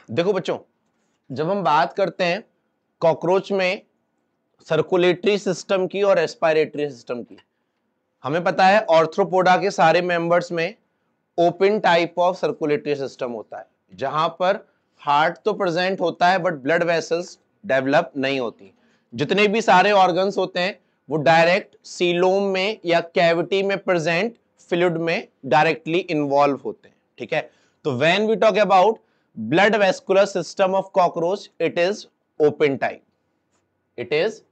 देखो बच्चों, जब हम बात करते हैं कॉकरोच में सर्कुलेटरी सिस्टम की और रेस्पिरेटरी सिस्टम की, हमें पता है ऑर्थ्रोपोडा के सारे मेंबर्स में open type of circulatory system होता है, जहां पर हार्ट तो प्रेजेंट होता है बट ब्लड वेसल्स डेवलप नहीं होती। जितने भी सारे ऑर्गन्स होते हैं वो डायरेक्ट सीलोम में या कैविटी में प्रेजेंट फ्लूइड में डायरेक्टली इन्वॉल्व होते हैं। ठीक है, तो when we talk about blood vascular system of cockroach, it is open type, it is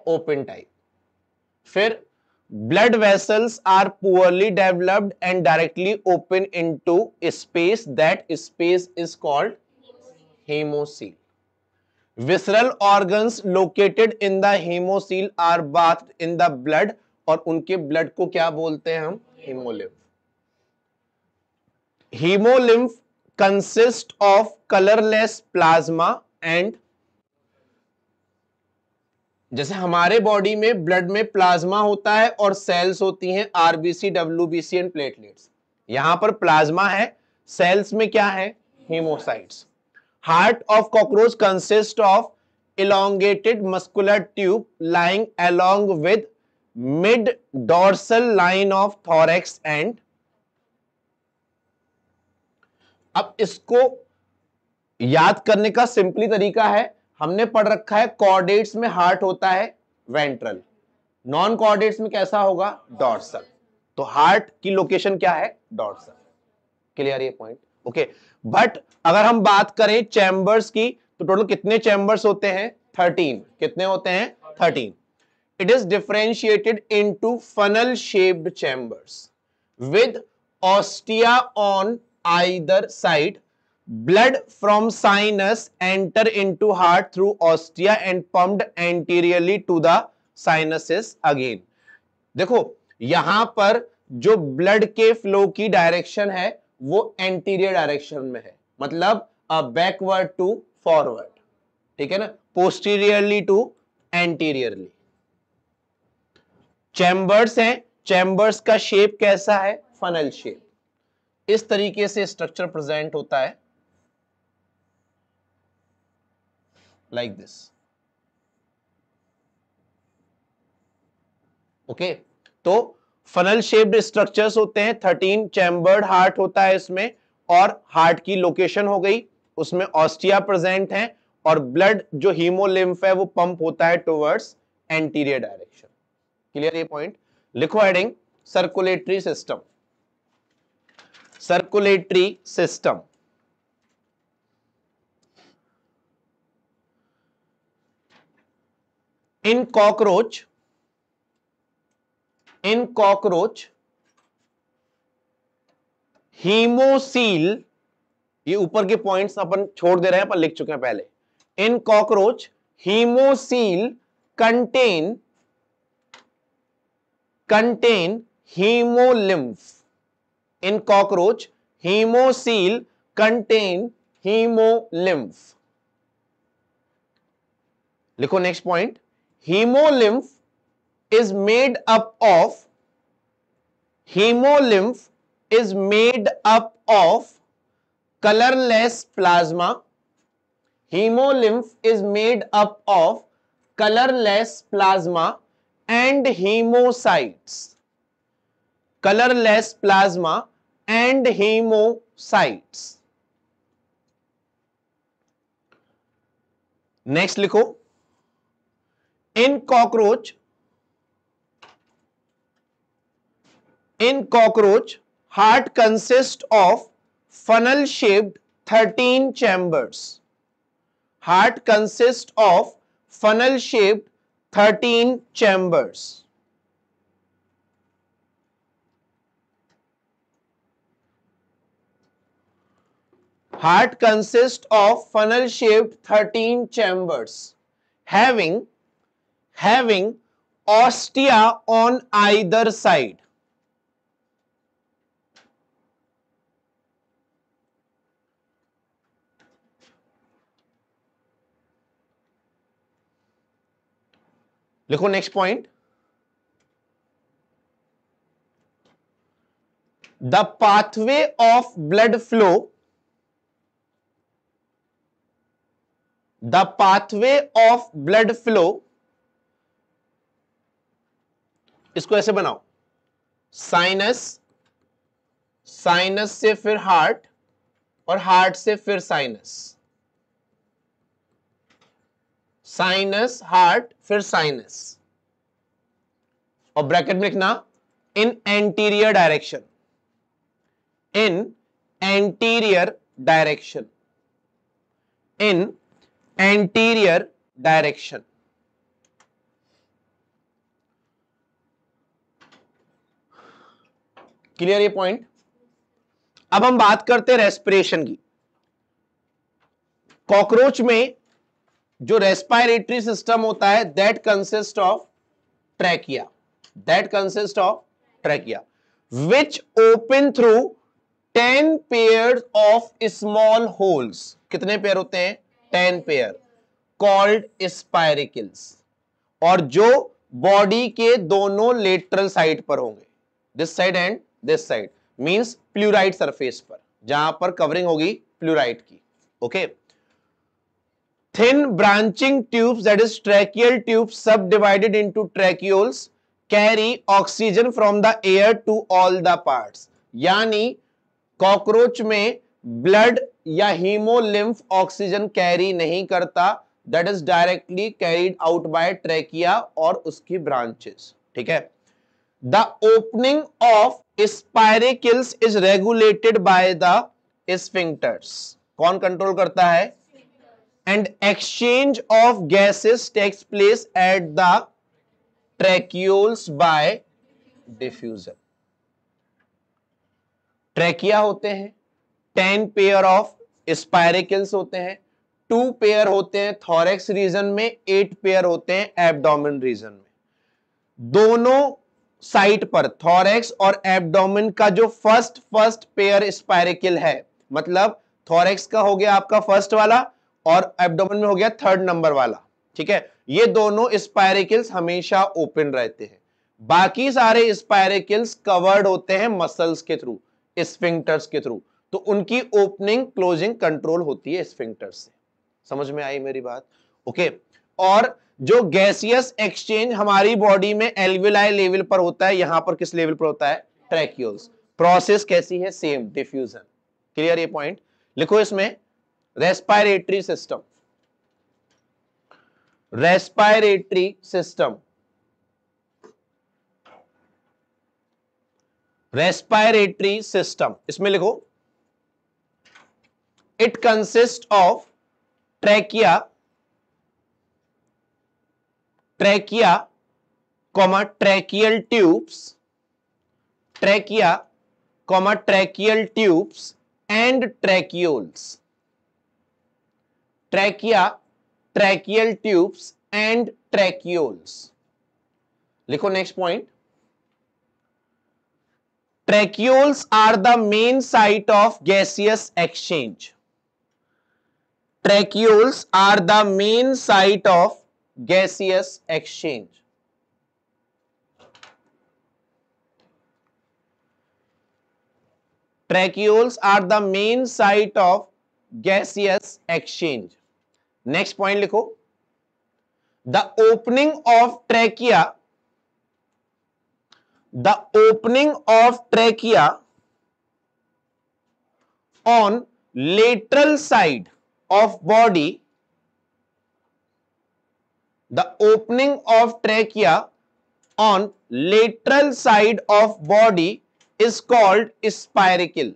open type. फिर blood vessels are poorly developed and directly open into space. That space is called hemocoel. Visceral organs located in the hemocoel are bathed in the blood, और उनके blood को क्या बोलते हैं हम? hemolymph. Hemolymph consist of colorless plasma and, जैसे हमारे body में ब्लड में प्लाज्मा होता है और सेल्स होती हैं आरबीसी, डब्ल्यूबीसी एंड प्लेटलेट्स। यहां पर प्लाज्मा है, सेल्स में क्या है? हेमोसाइट्स। Heart of cockroach consist of elongated muscular tube lying along with mid dorsal line of thorax and, अब इसको याद करने का सिंपली तरीका है, हमने पढ़ रखा है कॉर्डेट्स में हार्ट होता है वेंट्रल, नॉन कॉर्डेट्स में कैसा होगा? डॉर्सल। तो हार्ट की लोकेशन क्या है? डॉर्सल। क्लियर ये पॉइंट? ओके। बट अगर हम बात करें चैम्बर्स की, तो टोटल कितने चैम्बर्स होते हैं? 13। कितने होते हैं? 13। It is differentiated into funnel shaped chambers with ostia on either side. Blood from sinus enter into heart through ostia and pumped anteriorly to the sinuses again. देखो यहां पर जो ब्लड के फ्लो की डायरेक्शन है वो एंटीरियर डायरेक्शन में है, मतलब बैकवर्ड टू फॉरवर्ड। ठीक है ना, पोस्टीरियरली टू एंटीरियरली। चैम्बर्स हैं, चैम्बर्स का शेप कैसा है? Funnel shape. इस तरीके से स्ट्रक्चर प्रेजेंट होता है, like this. ओके, तो फनल शेप्ड स्ट्रक्चर्स होते हैं, 13 चैम्बर्ड हार्ट होता है इसमें, और हार्ट की लोकेशन हो गई, उसमें ऑस्टिया प्रेजेंट है, और ब्लड जो हीमोलिम्फ है वो पंप होता है टुवर्ड्स एंटीरियर डायरेक्शन। क्लियर ये पॉइंट? लिखो heading circulatory system. Circulatory system. In cockroach, in cockroach haemocoel, ये ऊपर के पॉइंट्स अपन छोड़ दे रहे हैं, अपन लिख चुके हैं पहले। इन cockroach haemocoel contain hemolymph. In cockroach, hemocoel contain hemolymph. लिखो next point. hemolymph is made up of, hemolymph is made up of colorless plasma. Hemolymph is made up of colorless plasma and hemocytes. Colorless plasma and hemocytes. Next लिखो, in cockroach, in cockroach heart consist of funnel shaped 13 chambers. Heart consists of funnel shaped 13 chambers. Heart consists of funnel shaped 13 chambers having ostia on either side. लिखो next point. The pathway of blood flow, the pathway of blood flow, इसको ऐसे बनाओ, sinus, sinus से फिर heart, और heart से फिर sinus, sinus heart फिर साइनस, और ब्रैकेट में लिखना इन एंटीरियर डायरेक्शन, इन एंटीरियर डायरेक्शन, इन एंटीरियर डायरेक्शन। क्लियर ये पॉइंट? अब हम बात करते हैं रेस्पिरेशन की। कॉकरोच में जो रेस्पिरेटरी सिस्टम होता है that consist of trachea, that consist of trachea which open through 10 pair of small holes. कितने पेयर होते हैं? 10 पेयर, कॉल्ड स्पाइरिकल्स, और जो बॉडी के दोनों लेटरल साइड पर होंगे, this side and this side, means pleurite surface पर, जहां पर कवरिंग होगी प्लूराइड की। Okay, thin branching tubes, that is tracheal tubes subdivided into tracheoles, carry oxygen from the air to all the parts। यानी cockroach में blood या haemolymph oxygen carry नहीं करता, that is directly carried out by trachea और उसकी branches. ठीक है, the opening of spiracles is regulated by the sphincters. कौन कंट्रोल करता है? And exchange of gases takes place at the tracheoles by diffusion। Trachea होते हैं, 10 पेयर ऑफ स्पाइरिकल्स होते हैं, 2 पेयर होते हैं थोरैक्स रीजन में, 8 पेयर होते हैं एब्डोमेन रीजन में। दोनों साइड पर थोरैक्स और एब्डोमेन का जो फर्स्ट पेयर स्पाइरिकल है, मतलब थोरैक्स का हो गया आपका फर्स्ट वाला और एब्डोमेन में हो गया 3rd नंबर वाला। ठीक है, ये दोनों स्पाइरिकल्स हमेशा ओपन रहते हैं, बाकी सारे स्पाइरिकल्स कवर्ड होते हैं मसल्स के थ्रू, स्फिंक्टर्स के थ्रू, तो उनकी ओपनिंग क्लोजिंग कंट्रोल होती है स्फिंक्टर्स से। समझ में आई मेरी बात? ओके, और जो गैसियस एक्सचेंज हमारी बॉडी में एल्वियोलाई लेवल पर होता है, यहां पर किस लेवल पर होता है? ट्रैक्यूल्स। प्रोसेस कैसी है? Same, diffusion. क्लियर ये पॉइंट? लिखो इसमें respiratory system, respiratory system, respiratory system, इसमें लिखो it consist of trachea, trachea comma tracheal tubes, trachea comma tracheal tubes and tracheoles, trachea, tracheal tubes and tracheoles. लिखो next point, tracheoles are the main site of gaseous exchange, tracheoles are the main site of gaseous exchange. Tracheoles are the main site of gaseous exchange. Next point लिखो, the opening of trachea, the opening of trachea on lateral side of body, the opening of trachea on lateral side of body is called spiracle,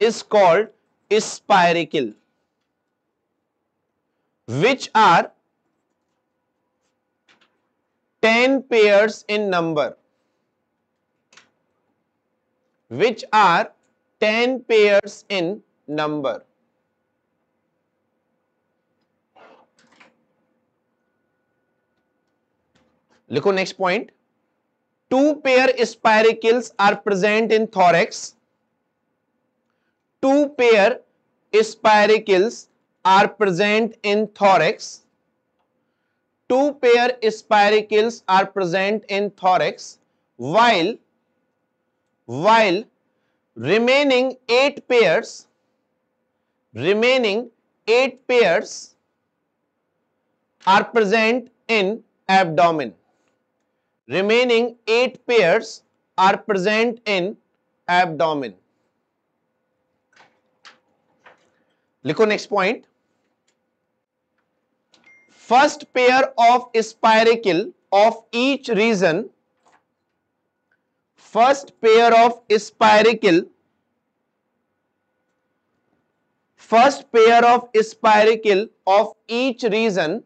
is called spiracle, which are 10 pairs in number, which are 10 pairs in number। लिखो next point, 2 pair spiracles are present in thorax, 2 pair spiracles are present in thorax, 2 pair spiracles are present in thorax, while remaining 8 pairs, remaining 8 pairs are present in abdomen. Remaining 8 pairs are present in abdomen. लिखो next point. First pair of spiracle of each region. First pair of spiracle. First pair of spiracle of each region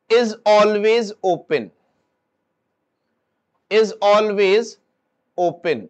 is always open. Is always open.